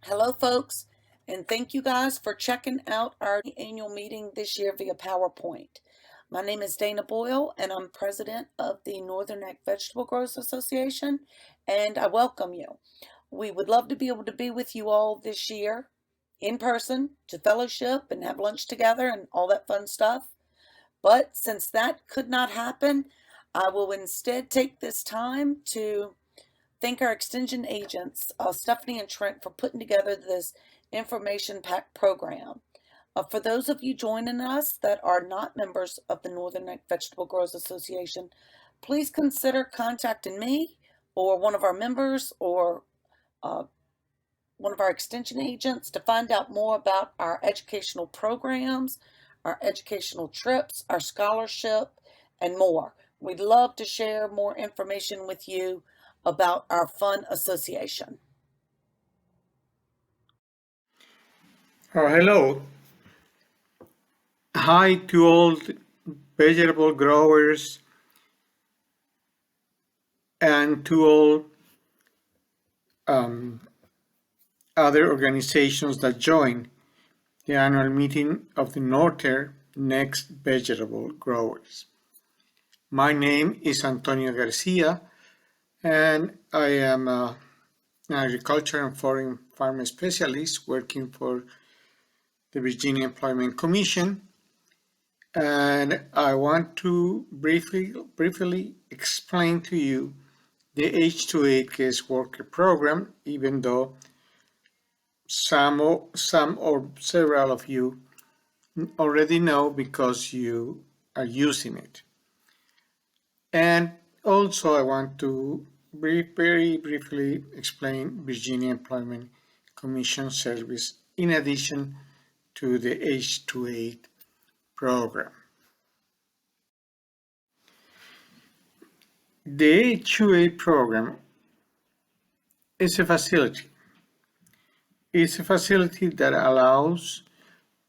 Hello, folks, and thank you guys for checking out our annual meeting this year via PowerPoint. My name is Dana Boyle, and I'm president of the Northern Neck Vegetable Growers Association, and I welcome you. We would love to be able to be with you all this year in person to fellowship and have lunch together and all that fun stuff. But since that could not happen, I will instead take this time to thank our extension agents, Stephanie and Trent, for putting together this information pack program. For those of you joining us that are not members of the Northern Neck Vegetable Growers Association, please consider contacting me or one of our members or one of our extension agents to find out more about our educational programs, our educational trips, our scholarship, and more. We'd love to share more information with you about our fun association. Hello. Hi to all vegetable growers and to all other organizations that join the annual meeting of the Northern Neck Vegetable Growers. My name is Antonio Garcia, and I am an agriculture and foreign farm specialist working for the Virginia Employment Commission. And I want to briefly explain to you the H2A guest worker program, even though some or several of you already know because you are using it. And also I want to very briefly explain Virginia Employment Commission service in addition to the H2A program. The H2A program is a facility. It's a facility that allows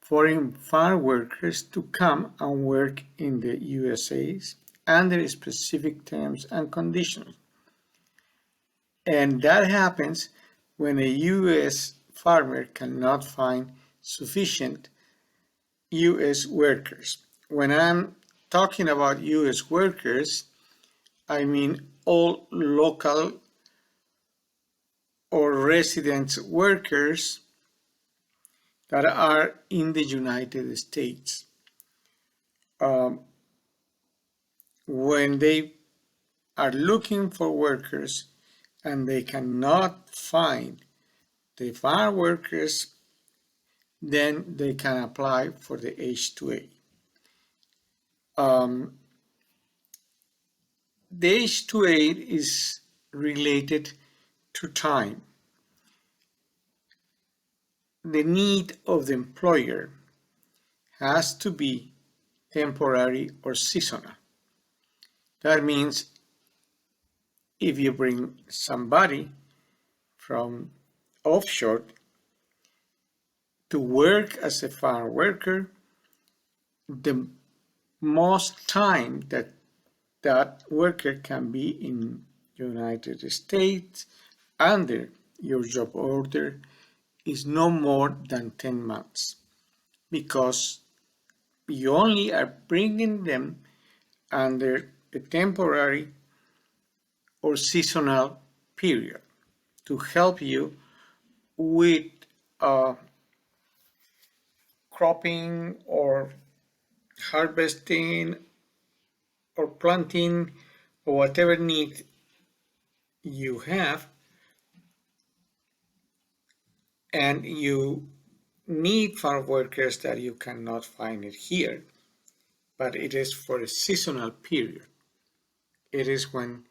foreign farm workers to come and work in the USA's under specific terms and conditions. And that happens when a US farmer cannot find sufficient US workers. When I'm talking about US workers, I mean all local or resident workers that are in the United States. When they are looking for workers and they cannot find the farm workers, then they can apply for the H2A. The H2A is related to time. The need of the employer has to be temporary or seasonal. That means if you bring somebody from offshore to work as a farm worker, the most time that that worker can be in United States under your job order is no more than 10 months, because you only are bringing them under a temporary or seasonal period to help you with cropping or harvesting or planting or whatever need you have, and you need farm workers that you cannot find it here, but it is for a seasonal period. It is when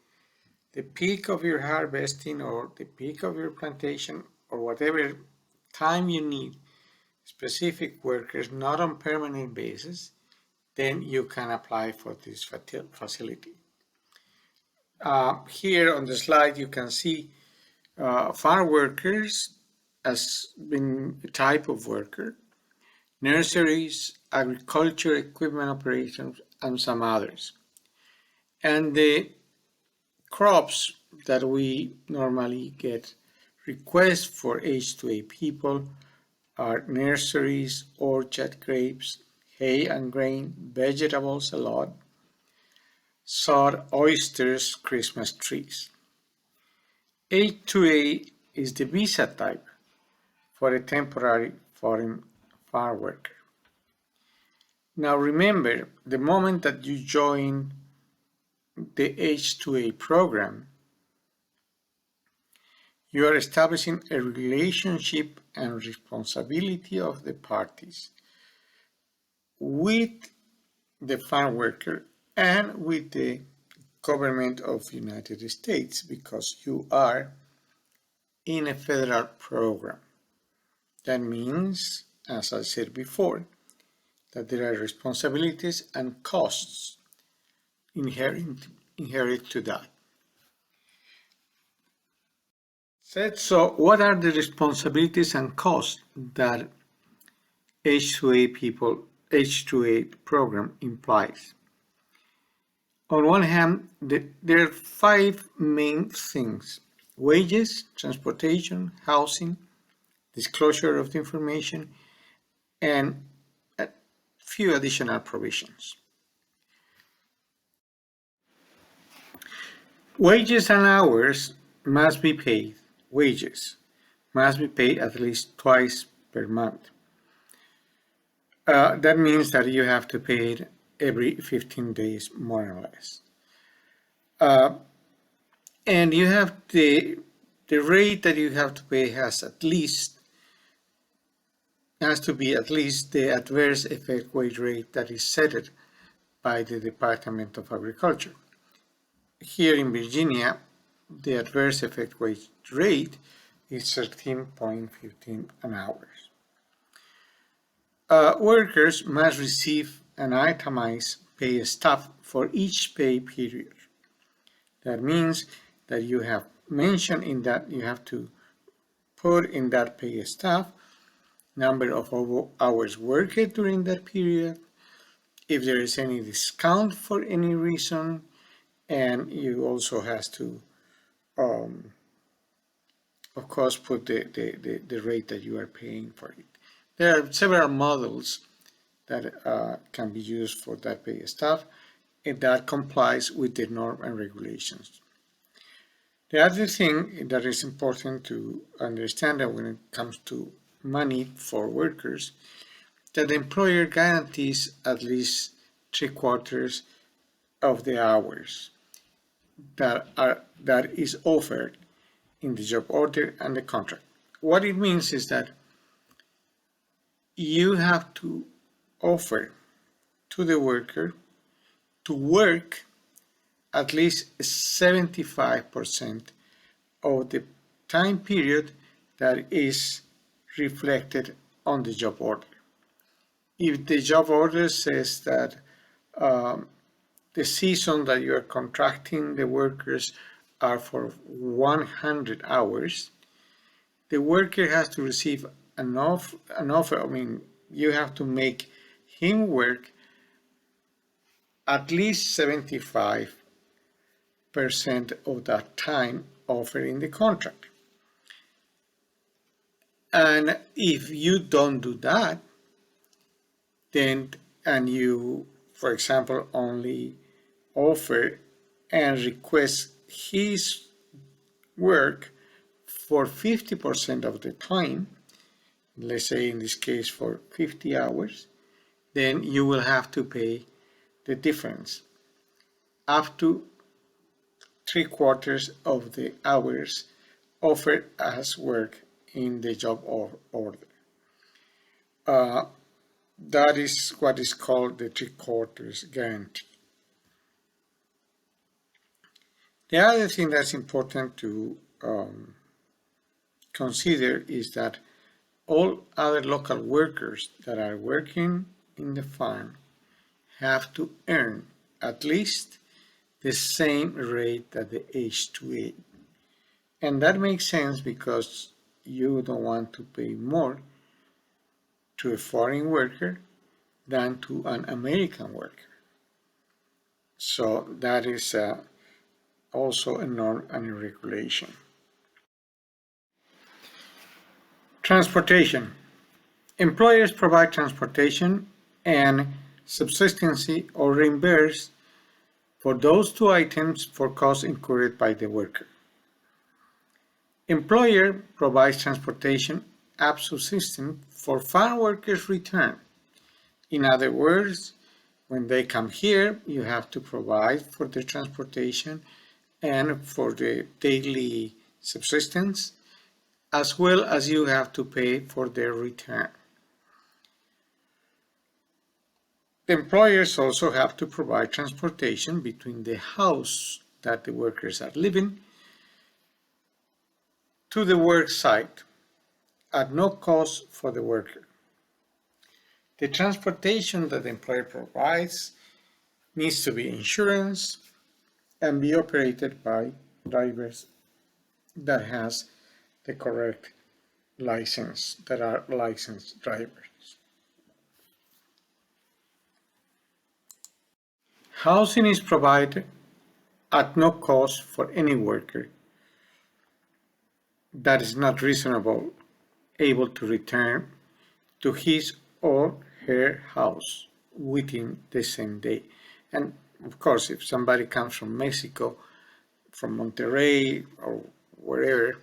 the peak of your harvesting or the peak of your plantation or whatever time you need specific workers, not on permanent basis, then you can apply for this facility. Here on the slide you can see farm workers as being a type of worker, nurseries, agriculture equipment operations, and some others. And the crops that we normally get requests for H2A people are nurseries, orchard grapes, hay and grain, vegetables a lot, sod, oysters, Christmas trees. H2A is the visa type for a temporary foreign farm worker. Now remember, the moment that you join the H2A program, you are establishing a relationship and responsibility of the parties with the farm worker and with the government of the United States, because you are in a federal program. That means, as I said before, that there are responsibilities and costs inherent to that. So what are the responsibilities and costs that H2A program implies? On one hand, there are 5 main things: wages, transportation, housing, disclosure of the information, and a few additional provisions. Wages and hours must be paid. Wages must be paid at least twice per month. That means that you have to pay it every 15 days, more or less. And you have the rate that you have to pay has to be at least the adverse effect wage rate that is set by the Department of Agriculture. Here in Virginia, the adverse effect wage rate is 13.15 an hour. Workers must receive an itemized pay stub for each pay period. That means that you have mentioned in that you have to put in that pay stub number of hours worked during that period, if there is any discount for any reason, and you also has to of course put the rate that you are paying for it. There are several models that can be used for that pay stub, and that complies with the norm and regulations. The other thing that is important to understand that when it comes to money for workers, that the employer guarantees at least 3/4 of the hours that is offered in the job order and the contract. What it means is that you have to offer to the worker to work at least 75% of the time period that is reflected on the job order. If the job order says that the season that you are contracting the workers are for 100 hours, the worker has to receive an offer. I mean, you have to make him work at least 75% of that time offered in the contract. And if you don't do that, then, and you, for example, only offer and request his work for 50% of the time, let's say in this case for 50 hours, then you will have to pay the difference up to 3/4 of the hours offered as work in the job order. That is what is called the 3/4 guarantee. The other thing that's important to consider is that all other local workers that are working in the farm have to earn at least the same rate that the H2A. And that makes sense because you don't want to pay more to a foreign worker than to an American worker. So that is also a norm and a regulation. Transportation. Employers provide transportation and subsistence or reimburse for those two items for costs incurred by the worker. Employer provides transportation and subsistence for farm workers' return. In other words, when they come here, you have to provide for their transportation and for the daily subsistence, as well as you have to pay for their return. The employers also have to provide transportation between the house that the workers are living to the work site at no cost for the worker. The transportation that the employer provides needs to be insurance and be operated by drivers that has the correct license, that are licensed drivers. Housing is provided at no cost for any worker that is not reasonable able to return to his or her house within the same day. And of course, if somebody comes from Mexico, from Monterrey or wherever,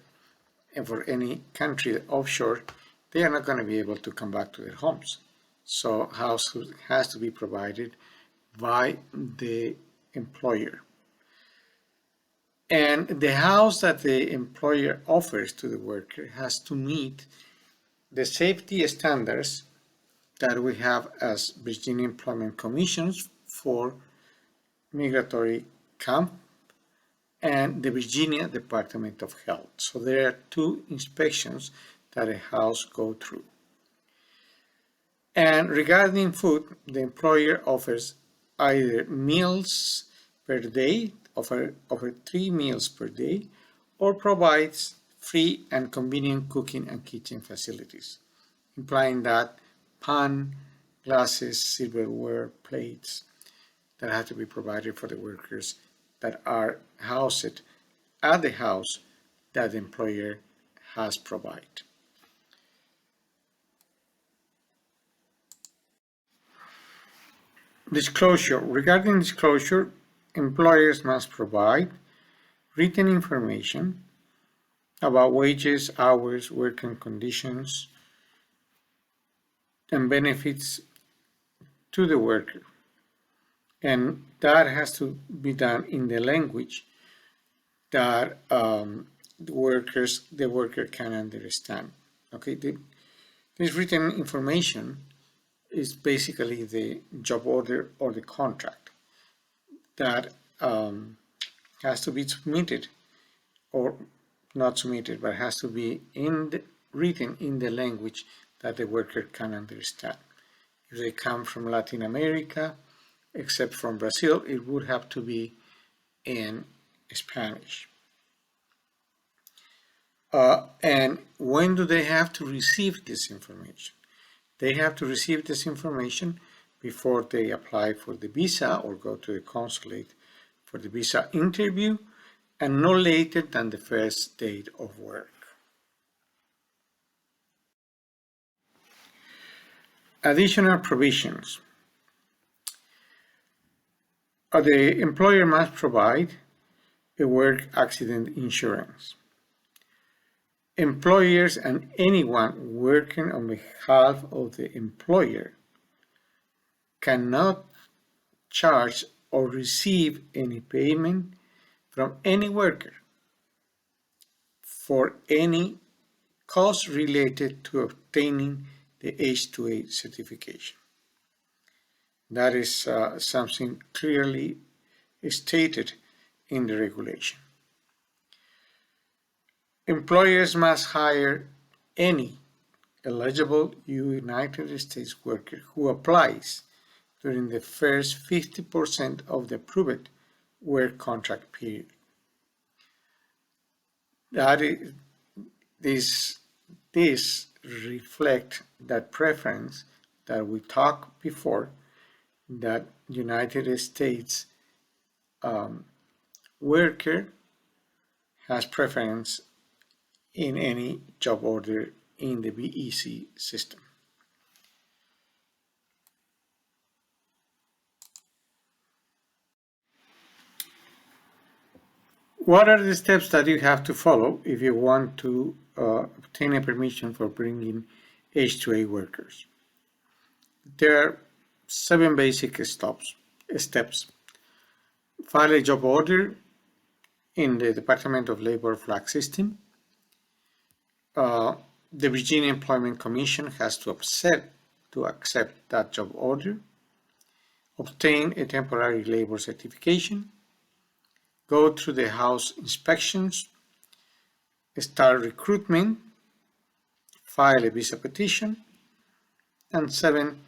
and for any country offshore, they are not going to be able to come back to their homes. So house has to be provided by the employer. And the house that the employer offers to the worker has to meet the safety standards that we have as Virginia Employment Commissions for migratory camp and the Virginia Department of Health. So there are two inspections that a house go through. And regarding food, the employer offers either meals per day, offer 3 meals per day, or provides free and convenient cooking and kitchen facilities, implying that pan, glasses, silverware, plates that have to be provided for the workers that are housed at the house that the employer has provided. Disclosure. Regarding disclosure, employers must provide written information about wages, hours, working conditions, and benefits to the worker. And that has to be done in the language that the worker can understand. Okay, this written information is basically the job order or the contract that has to be submitted, or not submitted, but has to be written in the language that the worker can understand. If they come from Latin America, except from Brazil, it would have to be in Spanish. And when do they have to receive this information? They have to receive this information before they apply for the visa or go to the consulate for the visa interview, and no later than the first date of work. Additional provisions. The employer must provide a work accident insurance. Employers and anyone working on behalf of the employer cannot charge or receive any payment from any worker for any cost related to obtaining the H2A certification. That is something clearly stated in the regulation. Employers must hire any eligible United States worker who applies during the first 50% of the approved work contract period. This reflects that preference that we talked before, that United States worker has preference in any job order in the BEC system. What are the steps that you have to follow if you want to obtain a permission for bringing H2A workers? There are 7 basic steps. File a job order in the Department of Labor flag system. The Virginia Employment Commission has to accept that job order. Obtain a temporary labor certification. Go through the house inspections. Start recruitment. File a visa petition. And 7,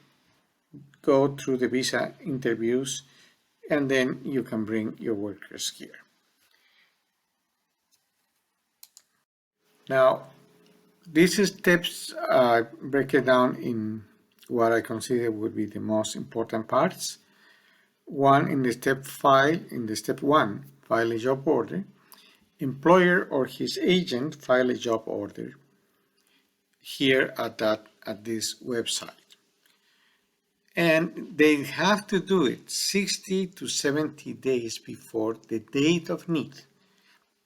go through the visa interviews, and then you can bring your workers here. Now, these steps break it down in what I consider would be the most important parts. One, in the step 1, file a job order. Employer or his agent file a job order here at this website. And they have to do it 60 to 70 days before the date of need.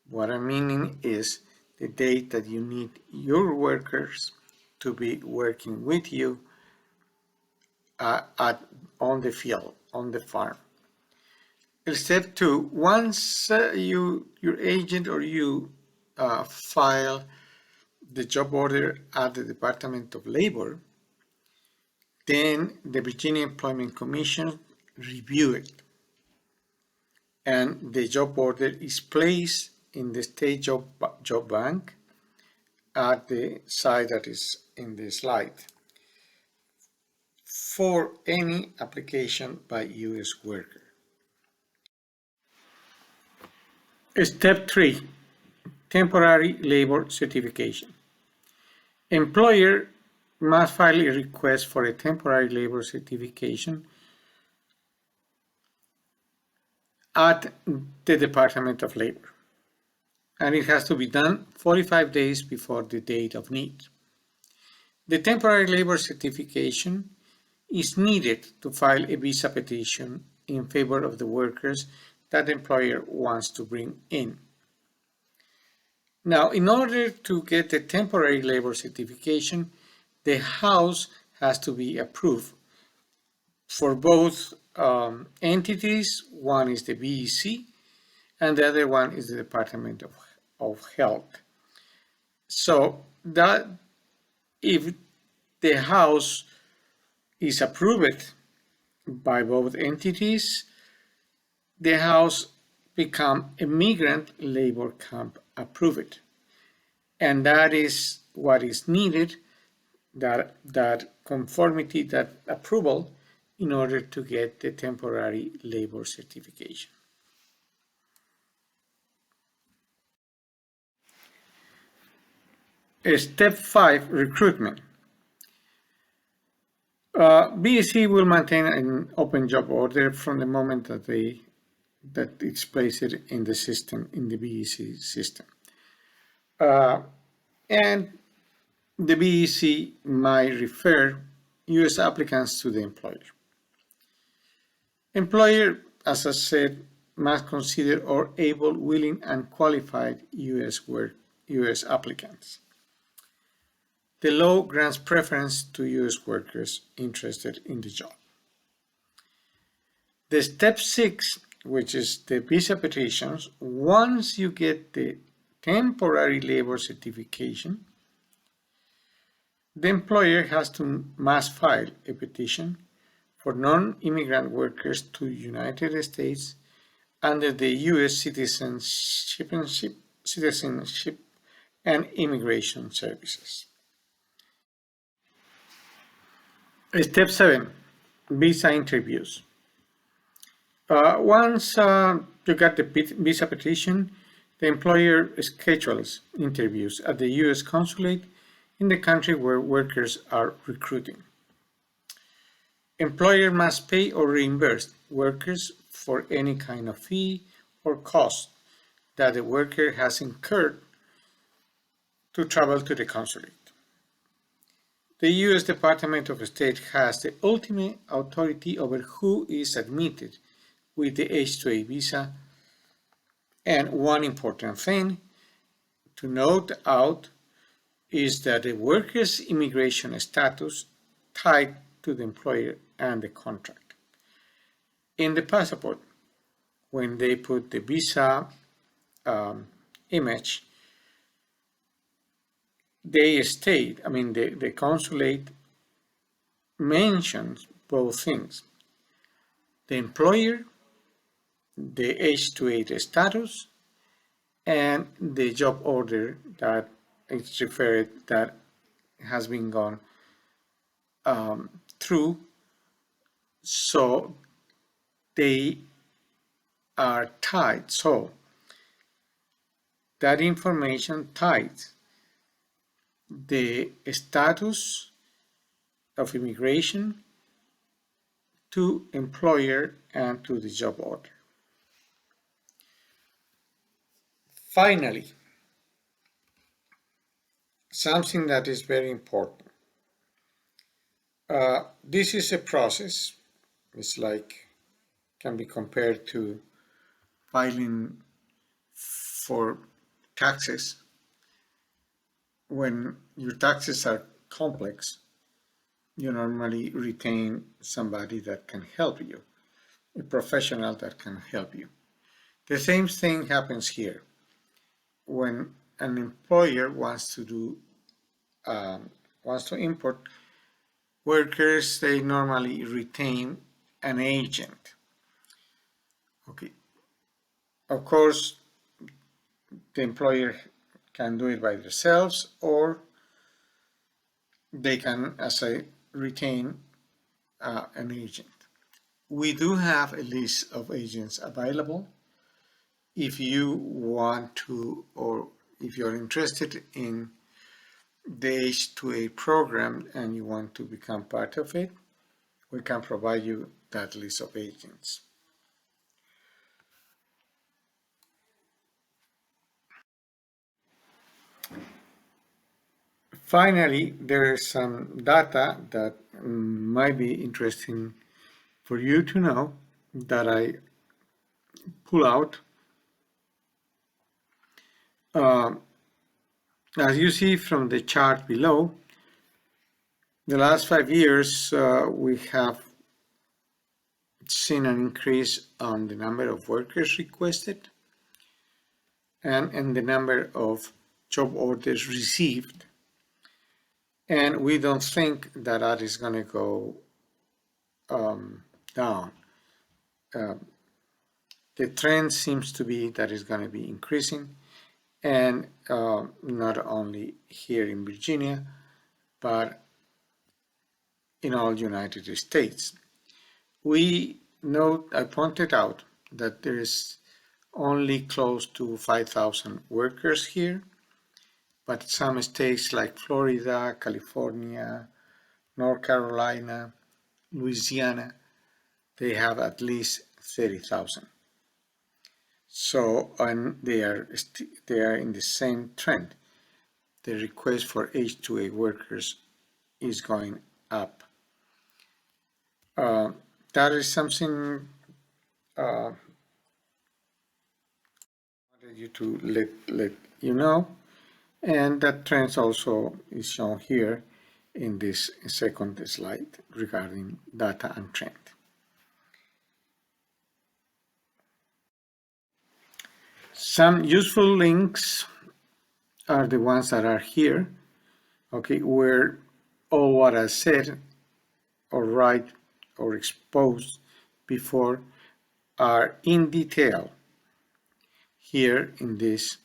What I'm meaning is the date that you need your workers to be working with you on the field, on the farm. Step 2, once your agent or you file the job order at the Department of Labor, then the Virginia Employment Commission review it, and the job order is placed in the state job bank at the site that is in the slide for any application by U.S. worker. Step 3, temporary labor certification. Employer must file a request for a temporary labor certification at the Department of Labor, and it has to be done 45 days before the date of need. The temporary labor certification is needed to file a visa petition in favor of the workers that the employer wants to bring in. Now, in order to get the temporary labor certification, the house has to be approved for both entities. One is the BEC, and the other one is the Department of Health. So that if the house is approved by both entities, the house become a migrant labor camp approved, and that is what is needed, that conformity, that approval, in order to get the temporary labor certification. Step 5, recruitment. BEC will maintain an open job order from the moment that it's placed in the system, in the BEC system. And the BEC might refer U.S. applicants to the employer. Employer, as I said, must consider all able, willing, and qualified U.S. applicants. The law grants preference to U.S. workers interested in the job. The step 6, which is the visa petitions, once you get the temporary labor certification, the employer must file a petition for non-immigrant workers to United States under the U.S. Citizenship and Immigration Services. Step 7, visa interviews. Once you got the visa petition, the employer schedules interviews at the U.S. consulate in the country where workers are recruiting. Employer must pay or reimburse workers for any kind of fee or cost that the worker has incurred to travel to the consulate. The U.S. Department of State has the ultimate authority over who is admitted with the H2A visa. And one important thing to note out is that the worker's immigration status tied to the employer and the contract. In the passport, when they put the visa image, they state, the consulate mentions both things: the employer, the H2A status, and the job order that it's referred that has been gone through. So they are tied. So that information ties the status of immigration to employer and to the job order. Finally, something that is very important. This is a process. It's like, can be compared to filing for taxes. When your taxes are complex, you normally retain somebody that can help you, a professional that can help you. The same thing happens here. When an employer wants to import workers, they normally retain an agent. Okay. Of course, the employer can do it by themselves, or they can, as I retain an agent. We do have a list of agents available. If you want to, or if you're interested in the H2A program and you want to become part of it, we can provide you that list of agents. Finally, there is some data that might be interesting for you to know that I pull out. As you see from the chart below, the last 5 years we have seen an increase on the number of workers requested and in the number of job orders received. And we don't think that that is going to go down. The trend seems to be that it's going to be increasing, and not only here in Virginia, but in all United States. I pointed out that there is only close to 5,000 workers here, but some states like Florida, California, North Carolina, Louisiana, they have at least 30,000. So, and they are in the same trend. The request for H2A workers is going up. That is something I wanted you to let you know, and that trend also is shown here in this second slide regarding data and trend. Some useful links are the ones that are here, okay, where all what I said or write or exposed before are in detail here in these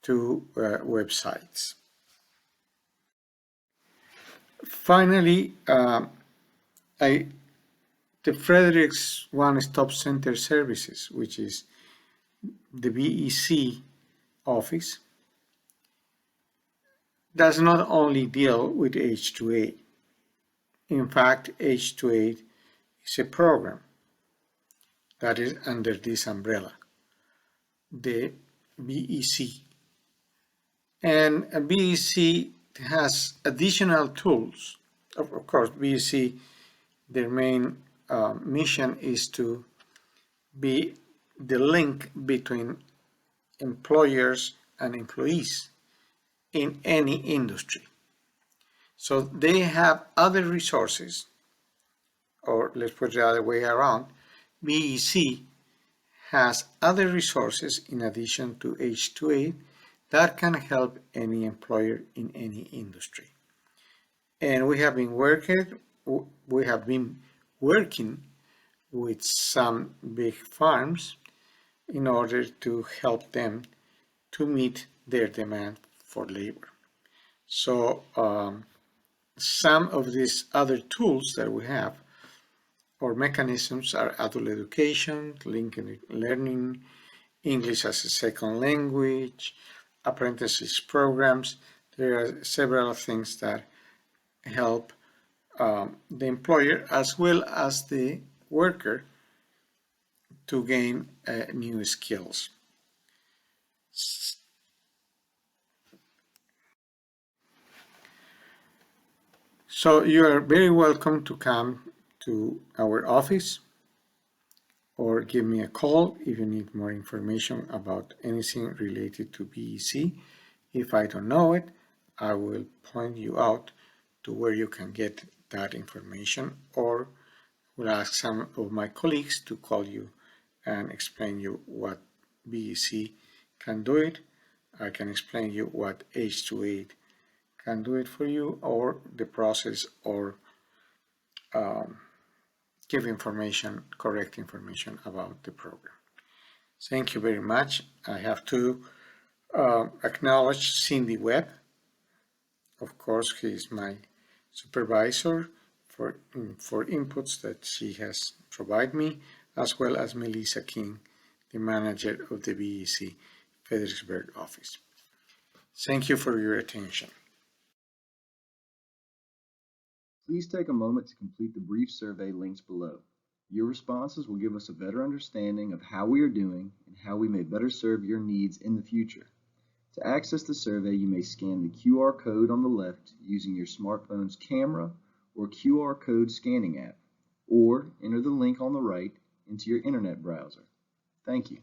two websites. Finally, the Fredericks One Stop Center Services, which is the BEC office, does not only deal with H2A. In fact, H2A is a program that is under this umbrella, the BEC. And BEC has additional tools. Of course, BEC, their main mission is to be the link between employers and employees in any industry. So they have other resources, or let's put it the other way around, BEC has other resources in addition to H2A that can help any employer in any industry. And we have been working with some big farms in order to help them to meet their demand for labor. So some of these other tools that we have or mechanisms are adult education, linked learning, English as a second language, apprenticeship programs. There are several things that help the employer as well as the worker to gain new skills. So you are very welcome to come to our office or give me a call if you need more information about anything related to BEC. If I don't know it, I will point you out to where you can get that information, or will ask some of my colleagues to call you and explain you what BEC can do it. I can explain you what H2A can do it for you, or the process, or give information, correct information about the program. Thank you very much. I have to acknowledge Cindy Webb. Of course, he is my supervisor for inputs that she has provided me, as well as Melissa King, the manager of the BEC Fredericksburg office. Thank you for your attention. Please take a moment to complete the brief survey links below. Your responses will give us a better understanding of how we are doing and how we may better serve your needs in the future. To access the survey, you may scan the QR code on the left using your smartphone's camera or QR code scanning app, or enter the link on the right into your internet browser. Thank you.